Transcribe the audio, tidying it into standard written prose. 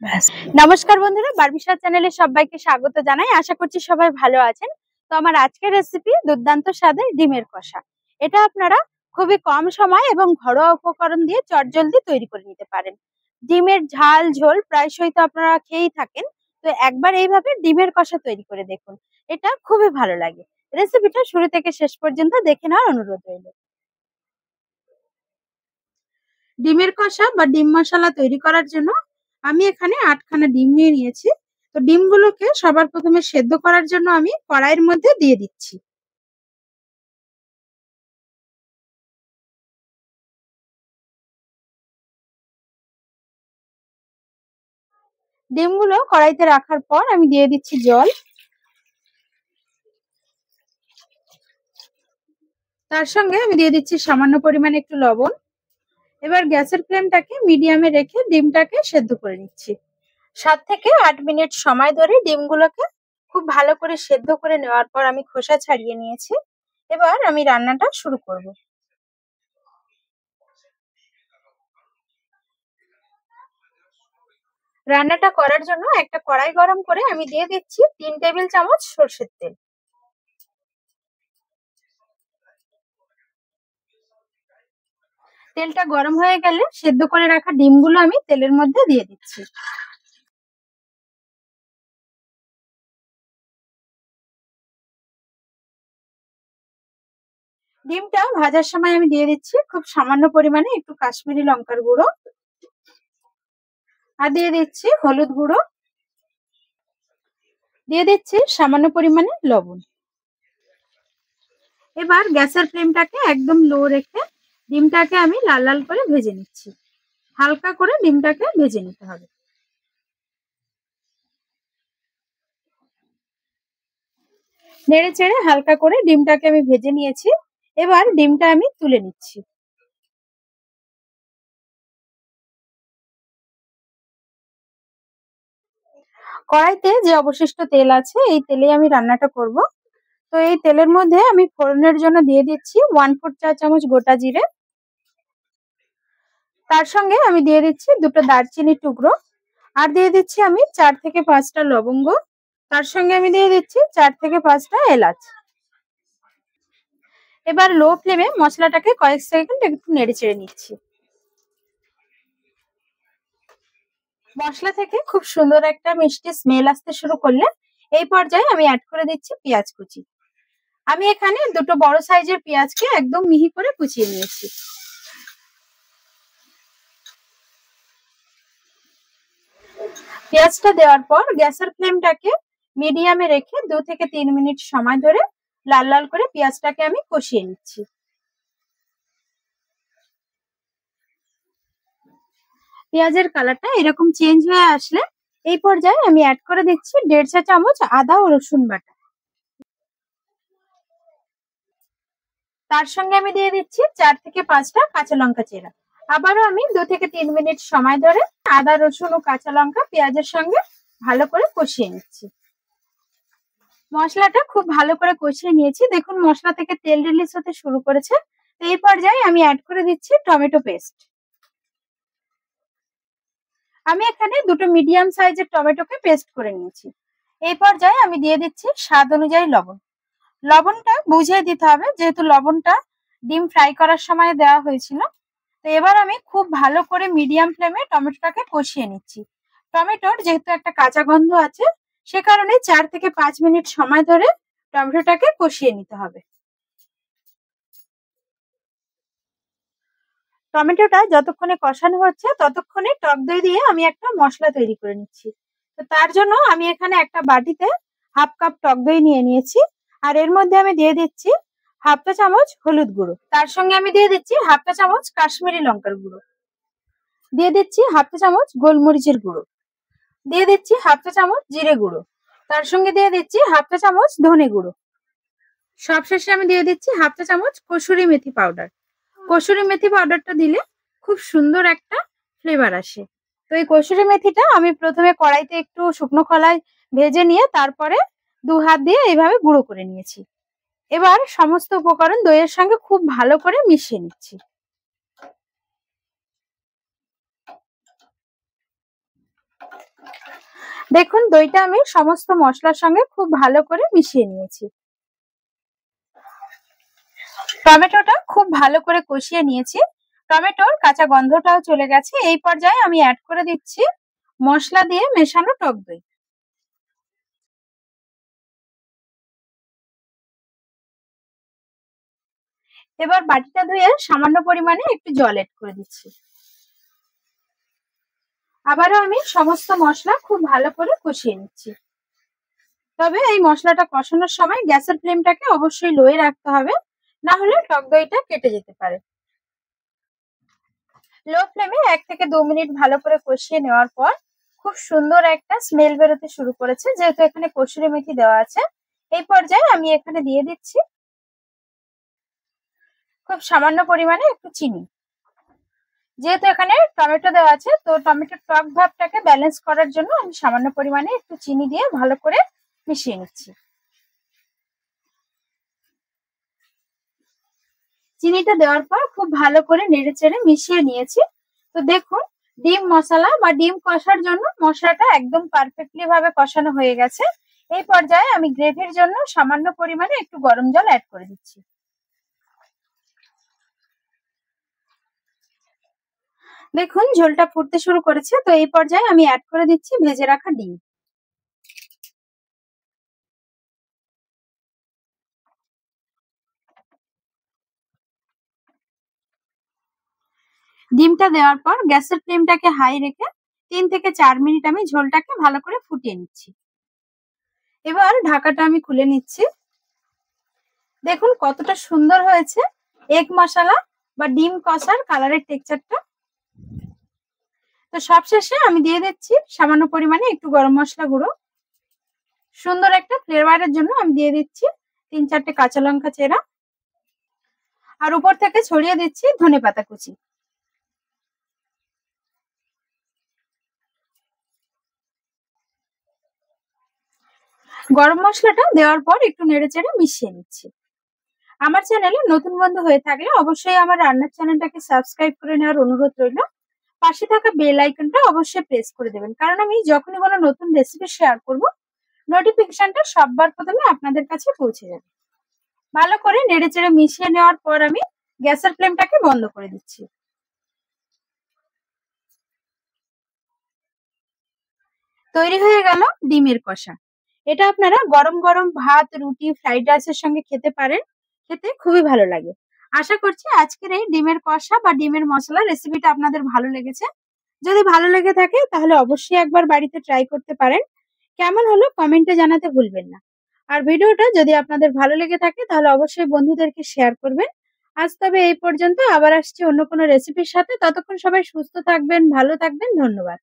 ব্যাস। নমস্কার বন্ধুরা, বারবিশাল চ্যানেলে সবাইকে স্বাগত জানাই। আশা করছি সবাই ভালো আছেন। তো আমার আজকের রেসিপি দুর্দান্ত স্বাদের ডিমের কষা। এটা আপনারা খুবই কম সময় এবং ঘরোয়া উপকরণ দিয়ে চটজলদি তৈরি করে নিতে পারেন। ডিমের ঝাল ঝোল প্রায়শই তো আপনারা খেয়েই থাকেন, তো একবার এইভাবে ডিমের কষা তৈরি করে দেখুন, এটা খুবই ভালো লাগে। রেসিপিটা শুরু থেকে শেষ পর্যন্ত দেখে নেওয়ার অনুরোধ রইল। ডিমের কষা বা ডিম মশলা তৈরি করার জন্য আমি এখানে 8খানা ডিম নিয়ে নিয়েছি। তো ডিমগুলোকে সবার প্রথমে সেদ্ধ করার জন্য আমি কড়াইয়ের মধ্যে দিয়ে দিচ্ছি। ডিমগুলো কড়াইতে রাখার পর আমি দিয়ে দিচ্ছি জল। তার সঙ্গে আমি দিয়ে দিচ্ছি সামান্য পরিমাণে একটু লবণ। এবার গ্যাসের ফ্লেমটাকে মিডিয়ামে রেখে ডিমটাকে সেদ্ধ করে নিচ্ছি। 7 থেকে 8 মিনিট সময় ধরে ডিমগুলোকে খুব ভালো করে সেদ্ধ করে নেওয়ার পর আমি খোসা ছাড়িয়ে নিয়েছি। এবার আমি রান্নাটা শুরু করব। রান্নাটা করার জন্য একটা কড়াই গরম করে আমি দিয়ে দিচ্ছি 3 টেবিল চামচ সরষের তেল। তেলটা গরম হয়ে গেলে সেদ্ধ করে রাখা ডিমগুলো আমি তেলের মধ্যে দিয়ে দিচ্ছি। ডিমটা ভাজার সময় আমি দিয়ে দিচ্ছি খুব সামান্য পরিমাণে একটু কাশ্মীরি লঙ্কার গুঁড়ো, আর দিয়ে দিচ্ছি হলুদ গুঁড়ো, দিয়ে দিচ্ছি সামান্য পরিমাণে লবণ। এবার গ্যাসের ফ্লেমটাকে একদম লো রেখে ডিমটাকে আমি লাল লাল করে ভেজে নিচ্ছি। হালকা করে ডিমটাকে ভেজে নিতে হবে। নেড়ে চেড়ে হালকা করে ডিমটাকে আমি ভেজে নিয়েছি। এবার ডিমটা আমি তুলে নিচ্ছি। কড়াইতে যে অবশিষ্ট তেল আছে এই তেলে আমি রান্নাটা করব। তো এই তেলের মধ্যে আমি ফোড়নের জন্য দিয়ে দিচ্ছি 1/4 চা চামচ গোটা জিরে। তার সঙ্গে আমি দিয়ে দিচ্ছি 2টো দারচিনি টুকরো, আর দিয়ে দিচ্ছি আমি 4 থেকে 5টা লবঙ্গ। তার সঙ্গে আমি দিয়ে দিচ্ছি 4 থেকে 5টা এলাচ। এবার লো ফ্লেমে মশলাটাকে কয়েক সেকেন্ড একটু নেড়ে চেড়ে নিচ্ছি। মশলা থেকে খুব সুন্দর একটা মিষ্টি স্মেল আসতে শুরু করলে এই পর্যায়ে আমি অ্যাড করে দিচ্ছি পেঁয়াজ কুচি। আমি এখানে 2টো বড় সাইজের পেঁয়াজকে একদম মিহি করে কুচিয়ে নিয়েছি। পেঁয়াজটা দেওয়ার পর গ্যাসের ফ্লেমটাকে মিডিয়ামে রেখে 2 থেকে 3 মিনিট সময় ধরে লাল লাল করে পেঁয়াজটাকে আমি কষিয়ে নিচ্ছি। পেঁয়াজের কালারটা এরকম চেঞ্জ হয়ে আসলে এই পর্যায়ে আমি অ্যাড করে দিচ্ছি 1.5 চা চামচ আদা ও রসুন বাটা। তার সঙ্গে আমি দিয়ে দিচ্ছি 4 থেকে 5টা কাঁচা লঙ্কা চেরা। আবারও আমি 2 থেকে 3 মিনিট সময় ধরে আদা রসুন ও কাঁচা লঙ্কা পেঁয়াজের সঙ্গে ভালো করে কষিয়ে নিচ্ছি। মশলাটা খুব ভালো করে কষিয়ে নিয়েছি। দেখুন মশলা থেকে তেল রিলিজ হতে শুরু করেছে। এই পর্যায়ে আমি অ্যাড করে দিচ্ছি টমেটো পেস্ট। আমি এখানে 2টো মিডিয়াম সাইজের টমেটোকে পেস্ট করে নিয়েছি। এই পর্যায়ে আমি দিয়ে দিচ্ছি স্বাদ অনুযায়ী লবণ। লবণটা বুঝিয়ে দিতে হবে, যেহেতু লবণটা ডিম ফ্রাই করার সময় দেওয়া হয়েছিল। তো এবার আমি খুব ভালো করে মিডিয়াম ফ্লেমে টমেটোটাকে কষিয়ে নিচ্ছি। টমেটোর যেহেতু একটা কাঁচা গন্ধ আছে, সে কারণে 4 থেকে 5 মিনিট সময় ধরে টমেটোটাকে কষিয়ে নিতে হবে। টমেটোটা যতক্ষণে কষানো হচ্ছে ততক্ষণে টক দই দিয়ে আমি একটা মশলা তৈরি করে নিচ্ছি। তো তার জন্য আমি এখানে একটা বাটিতে 1/2 কাপ টক দই নিয়ে নিয়েছি, আর এর মধ্যে আমি দিয়ে দিচ্ছি 1/2 চা চামচ হলুদ গুঁড়ো। তার সঙ্গে আমি দিয়ে দিচ্ছি 1/2 চা চামচ কাশ্মীরি লঙ্কার গুঁড়ো, দিয়ে দিচ্ছি 1/2 চা চামচ গোলমরিচের গুঁড়ো, দিয়ে দিচ্ছি 1/2 চা চামচ জিরে গুঁড়ো, তার সঙ্গে দিয়ে দিচ্ছি 1/2 চা চামচ ধনে গুঁড়ো। সবশেষে আমি দিয়ে দিচ্ছি 1/2 চা চামচ কসুরি মেথি পাউডার। কসুরি মেথি পাউডারটা দিলে খুব সুন্দর একটা ফ্লেভার আসে। তো এই কসুরি মেথিটা আমি প্রথমে কড়াইতে একটু শুকনো খোলায় ভেজে নিয়ে তারপরে 2 হাত দিয়ে এইভাবে গুঁড়ো করে নিয়েছি। এবার সমস্ত উপকরণ দইয়ের সঙ্গে খুব ভালো করে মিশিয়ে নিচ্ছি। দেখুন দইটা আমি সমস্ত মশলার সঙ্গে খুব ভালো করে মিশিয়ে নিয়েছি। টমেটোটা খুব ভালো করে কষিয়ে নিয়েছি। টমেটোর কাঁচা গন্ধটাও চলে গেছে। এই পর্যায়ে আমি অ্যাড করে দিচ্ছি মশলা দিয়ে মেশানো টক দই। এবার বাটিটা ধুয়ে সামান্য পরিমাণে একটু জল অ্যাড করে দিচ্ছি। আবারও আমি সমস্ত মশলা খুব ভালো করে কষিয়ে নিচ্ছি। তবে এই মশলাটা কষানোর সময় গ্যাসের ফ্লেমটাকে অবশ্যই লোয়ে রাখতে হবে, না হলে টক দইটা কেটে যেতে পারে। লো ফ্লেমে 1 থেকে 2 মিনিট ভালো করে কষিয়ে নেওয়ার পর খুব সুন্দর একটা স্মেল বেরোতে শুরু করেছে, যেহেতু এখানে কসুরি মেথি দেওয়া আছে। এই পর্যায়ে আমি এখানে দিয়ে দিচ্ছি খুব সামান্য পরিমাণে একটু চিনি। যেহেতু এখানে টমেটো দেওয়া আছে, তো টমেটোর টক ভাবটাকে ব্যালেন্স করার জন্য আমি সামান্য পরিমাণে একটু চিনি দিয়ে ভালো করে মিশিয়ে নিচ্ছি। চিনিটা দেওয়ার পর খুব ভালো করে নেড়েচেড়ে মিশিয়ে নিয়েছি। তো দেখুন ডিম মশলা বা ডিম কষার জন্য মশলাটা একদম পারফেক্টলি ভাবে কষানো হয়ে গেছে। এই পর্যায়ে আমি গ্রেভির জন্য সামান্য পরিমাণে একটু গরম জল অ্যাড করে দিচ্ছি। দেখুন ঝোলটা ফুটতে শুরু করেছে। তো এই পর্যায়ে আমি অ্যাড করে দিচ্ছি ভেজে রাখা ডিম। ডিমটা দেওয়ার পর গ্যাসের ফ্লেমটাকে হাই রেখে 3 থেকে 4 মিনিট আমি ঝোলটাকে ভালো করে ফুটিয়ে নিচ্ছি। এবার ঢাকাটা আমি খুলে নিচ্ছি। দেখুন কতটা সুন্দর হয়েছে এগ মশলা বা ডিম কষার কালারের টেক্সচারটা। তো সবশেষে আমি দিয়ে দিচ্ছি সামান্য পরিমাণে একটু গরম মশলা গুঁড়ো। সুন্দর একটা ফ্লেভারের জন্য আমি দিয়ে দিচ্ছি 3-4টে কাঁচা লঙ্কা চেরা, আর উপর থেকে ছড়িয়ে দিচ্ছি ধনেপাতা কুচি। গরম মশলাটা দেওয়ার পর একটু নেড়েচেড়ে মিশিয়ে নিচ্ছি। আমার চ্যানেলে নতুন বন্ধু হয়ে থাকলে অবশ্যই আমার রান্নার চ্যানেলটাকে সাবস্ক্রাইব করে নেওয়ার অনুরোধ রইল। পাশে থাকা বেল আইকনটা অবশ্যই প্রেস করে দেবেন, কারণ আমি যখনই কোনো নতুন রেসিপি শেয়ার করব নোটিফিকেশনটা সবার প্রথমে আপনাদের কাছে পৌঁছে যাবে। ভালো করে নেড়েচেড়ে মিশিয়ে নেওয়ার পর আমি গ্যাসের ফ্লেমটাকে বন্ধ করে দিচ্ছি। তৈরি হয়ে গেল ডিমের কষা। এটা আপনারা গরম গরম ভাত, রুটি, ফ্রাইড রাইসের সঙ্গে খেতে পারেন। খেতে খুবই ভালো লাগে। আশা করছি আজকের এই ডিমের কষা বা ডিমের মশলা রেসিপিটা আপনাদের ভালো লেগেছে। যদি ভালো লেগে থাকে তাহলে অবশ্যই একবার বাড়িতে ট্রাই করতে পারেন। কেমন হলো কমেন্টে জানাতে ভুলবেন না। আর ভিডিওটা যদি আপনাদের ভালো লেগে থাকে তাহলে অবশ্যই বন্ধুদেরকে শেয়ার করবেন। আজ তবে এই পর্যন্ত, আবার আসছি অন্য কোনো রেসিপির সাথে। ততক্ষণ সবাই সুস্থ থাকবেন, ভালো থাকবেন। ধন্যবাদ।